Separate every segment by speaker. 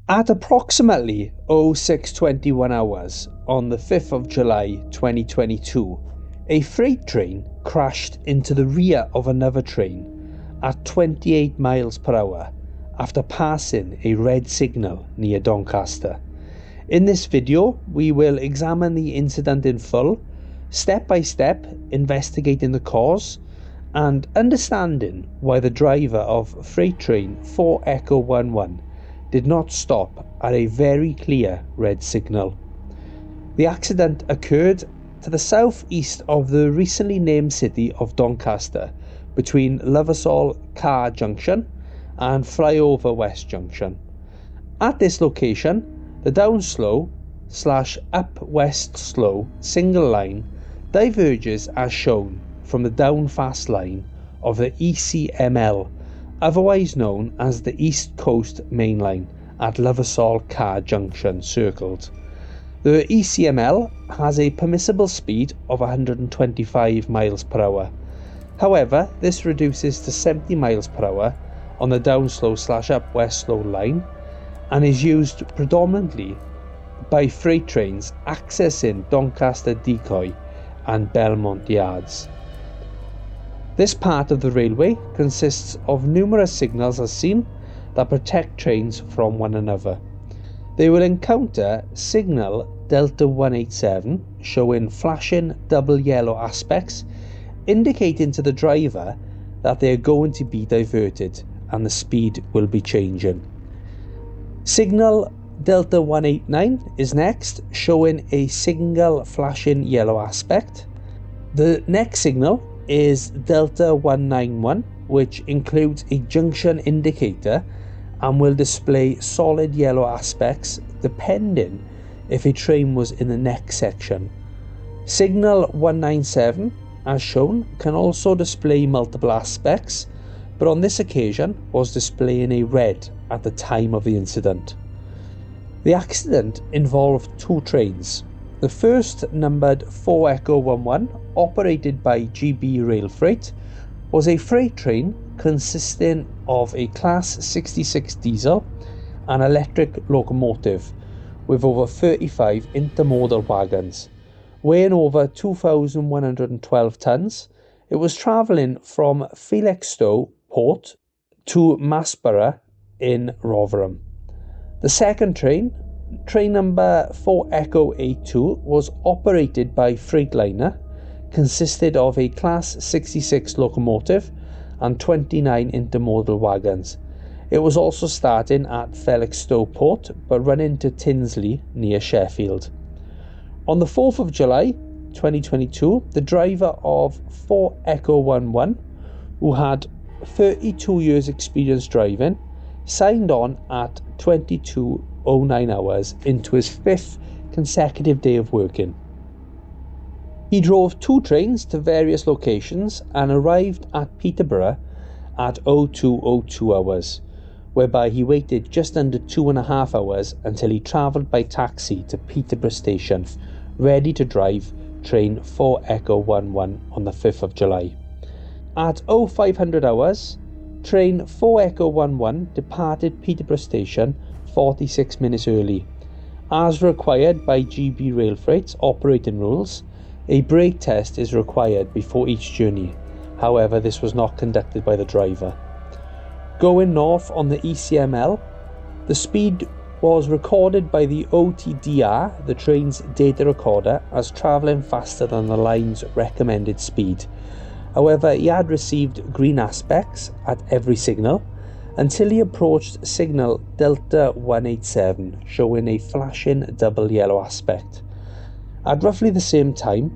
Speaker 1: At approximately 06:21 hours on the 5th of July 2022, a freight train crashed into the rear of another train at 28 miles per hour after passing a red signal near Doncaster. In this video, we will examine the incident in full, step by step investigating the cause and understanding why the driver of freight train 4 Echo 11 did not stop at a very clear red signal. The accident occurred to the southeast of the recently named city of Doncaster, between Loversall Car Junction and Flyover West Junction. At this location, the down slow / up west slow single line diverges as shown from the down fast line of the ECML, otherwise known as the East Coast Main Line, at Loversall Car Junction circled. The ECML has a permissible speed of 125 miles per hour. However, this reduces to 70 miles per hour on the down slow / up west slow line and is used predominantly by freight trains accessing Doncaster Decoy and Belmont yards. This part of the railway consists of numerous signals as seen that protect trains from one another. They will encounter signal Delta 187 showing flashing double yellow aspects indicating to the driver that they are going to be diverted and the speed will be changing. Signal Delta 189 is next, showing a single flashing yellow aspect. The next signal is Delta 191, which includes a junction indicator and will display solid yellow aspects depending if a train was in the next section. Signal 197, as shown, can also display multiple aspects, but on this occasion was displaying a red at the time of the incident. The accident involved two trains. The first, numbered 4 Echo 11, operated by GB Rail Freight, was a freight train consisting of a Class 66 diesel and electric locomotive with over 35 intermodal wagons. Weighing over 2,112 tonnes, it was travelling from Felixstowe Port to Masborough in Rotherham. The second train number 4 Echo 82, was operated by Freightliner, consisted of a Class 66 locomotive and 29 intermodal wagons. It was also starting at Felixstowe Port but running to Tinsley near Sheffield. On the 4th of July 2022, the driver of 4 Echo 11, who had 32 years experience driving, signed on at 22:09 hours into his 5th consecutive day of working. He drove two trains to various locations and arrived at Peterborough at 02:02 hours, whereby he waited just under 2.5 hours until he travelled by taxi to Peterborough Station, ready to drive train 4 Echo 11 on the 5th of July. At 0500 hours, train 4 Echo 11 departed Peterborough Station 46 minutes early. As required by GB Rail Freight's operating rules, a brake test is required before each journey. However, this was not conducted by the driver. Going north on the ECML, the speed was recorded by the OTDR, the train's data recorder, as travelling faster than the line's recommended speed. However, he had received green aspects at every signal until he approached signal Delta 187, showing a flashing double yellow aspect. At roughly the same time,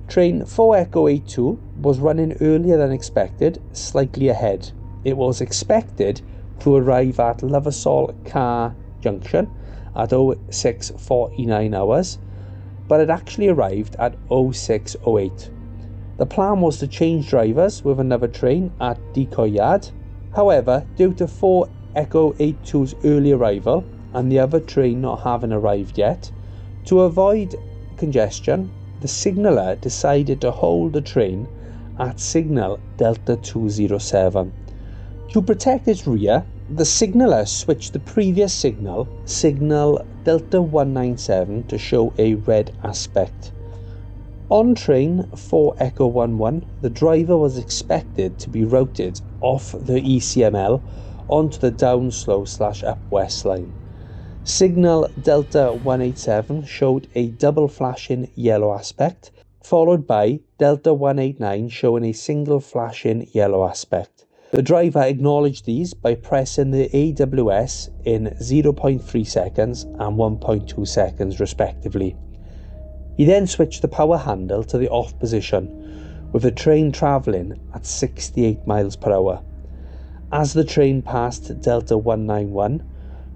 Speaker 1: train 4 Echo 82 was running earlier than expected, slightly ahead. It was expected to arrive at Loversall Car Junction at 06:49 hours, but it actually arrived at 06:08. The plan was to change drivers with another train at Decoy Yard. However, due to 4 Echo 82's early arrival and the other train not having arrived yet, to avoid congestion, the signaller decided to hold the train at signal Delta 207. To protect its rear, The signaller switched the previous signal Delta 197, to show a red aspect. On train 4 Echo 11, the driver was expected to be routed off the ECML onto the down slow / up west line. Signal Delta 187 showed a double flashing yellow aspect, followed by Delta 189 showing a single flashing yellow aspect. The driver acknowledged these by pressing the AWS in 0.3 seconds and 1.2 seconds respectively. He then switched the power handle to the off position, with the train travelling at 68 miles per hour. As the train passed Delta 191,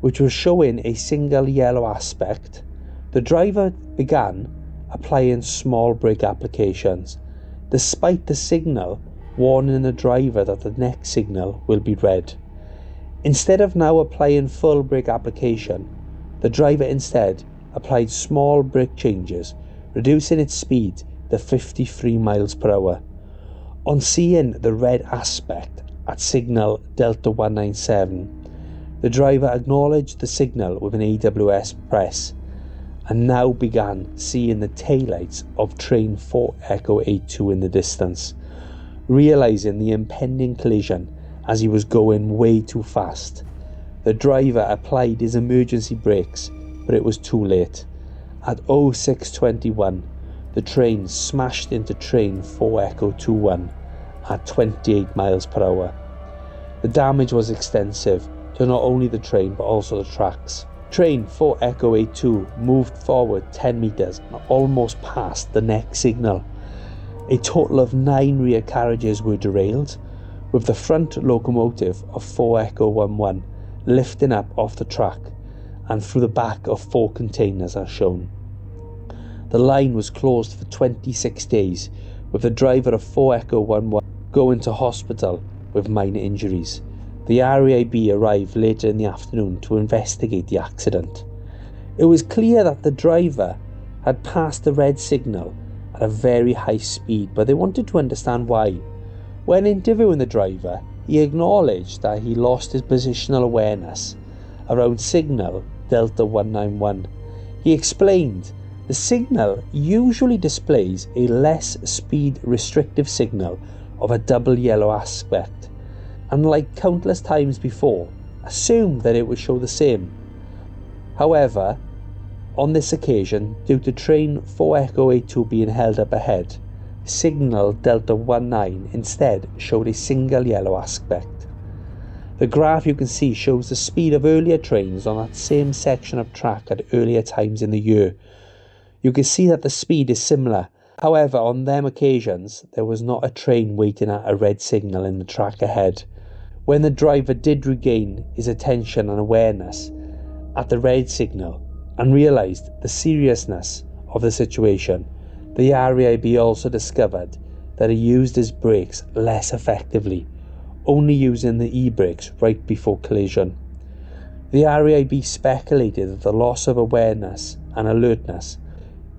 Speaker 1: which was showing a single yellow aspect, the driver began applying small brake applications, despite the signal warning the driver that the next signal will be red. Instead of now applying full brake application, the driver instead applied small brake changes, reducing its speed to 53 miles per hour. On seeing the red aspect at signal Delta 197, the driver acknowledged the signal with an AWS press and now began seeing the taillights of train 4 Echo 82 in the distance, realising the impending collision as he was going way too fast. The driver applied his emergency brakes, but it was too late. At 0621, the train smashed into train 4 Echo 21 at 28 miles per hour. The damage was extensive to not only the train but also the tracks. Train 4 Echo 82 moved forward 10 metres and almost past the next signal. A total of 9 rear carriages were derailed, with the front locomotive of 4 Echo 11 lifting up off the track and through the back of 4 containers as shown. The line was closed for 26 days, with the driver of 4 Echo 11 going to hospital with minor injuries. The RAIB arrived later in the afternoon to investigate the accident. It was clear that the driver had passed the red signal at a very high speed, but they wanted to understand why. When interviewing the driver, he acknowledged that he lost his positional awareness around signal Delta 191. He explained the signal usually displays a less speed restrictive signal of a double yellow aspect, and like countless times before, assumed that it would show the same. However, on this occasion, due to train 4 Echo 82 being held up ahead, signal Delta 19 instead showed a single yellow aspect. The graph you can see shows the speed of earlier trains on that same section of track at earlier times in the year. You can see that the speed is similar. However, on them occasions, there was not a train waiting at a red signal in the track ahead. When the driver did regain his attention and awareness at the red signal and realised the seriousness of the situation, the RAIB also discovered that he used his brakes less effectively, only using the e-brakes right before collision. The RAIB speculated that the loss of awareness and alertness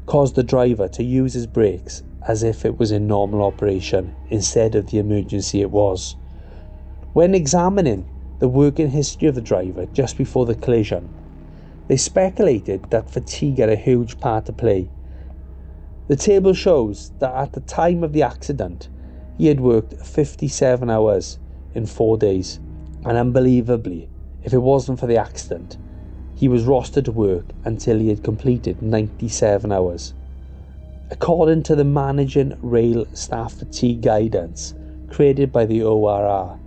Speaker 1: caused the driver to use his brakes as if it was in normal operation instead of the emergency it was. When examining the working history of the driver just before the collision, they speculated that fatigue had a huge part to play. The table shows that at the time of the accident, he had worked 57 hours in 4 days, and unbelievably, if it wasn't for the accident, he was rostered to work until he had completed 97 hours. According to the Managing Rail Staff Fatigue Guidance created by the ORR,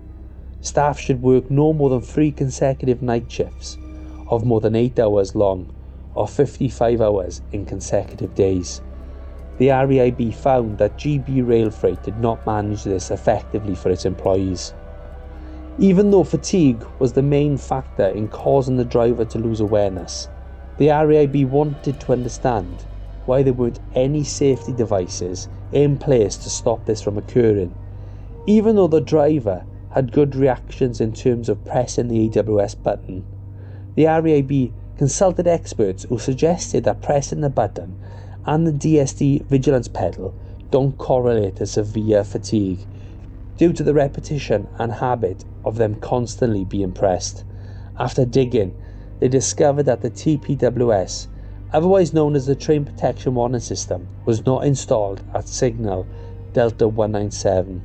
Speaker 1: staff should work no more than 3 consecutive night shifts of more than 8 hours long, or 55 hours in consecutive days. The RAIB found that GB Rail Freight did not manage this effectively for its employees. Even though fatigue was the main factor in causing the driver to lose awareness, the RAIB wanted to understand why there weren't any safety devices in place to stop this from occurring. Even though the driver had good reactions in terms of pressing the AWS button, the RAIB consulted experts who suggested that pressing the button and the DSD vigilance pedal don't correlate to severe fatigue due to the repetition and habit of them constantly being pressed. After digging, they discovered that the TPWS, otherwise known as the Train Protection Warning System, was not installed at signal Delta 197.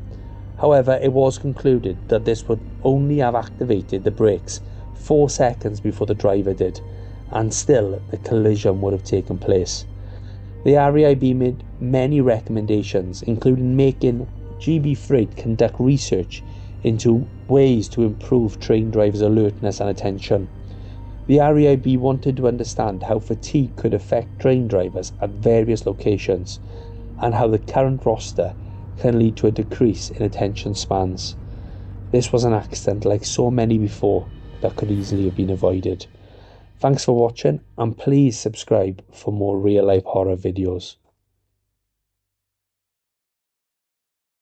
Speaker 1: However, it was concluded that this would only have activated the brakes 4 seconds before the driver did, and still the collision would have taken place. The RAIB made many recommendations, including making GB Freight conduct research into ways to improve train drivers' alertness and attention. The RAIB wanted to understand how fatigue could affect train drivers at various locations, and how the current roster can lead to a decrease in attention spans. This was an accident like so many before that could easily have been avoided. Thanks for watching, and please subscribe for more real life horror videos.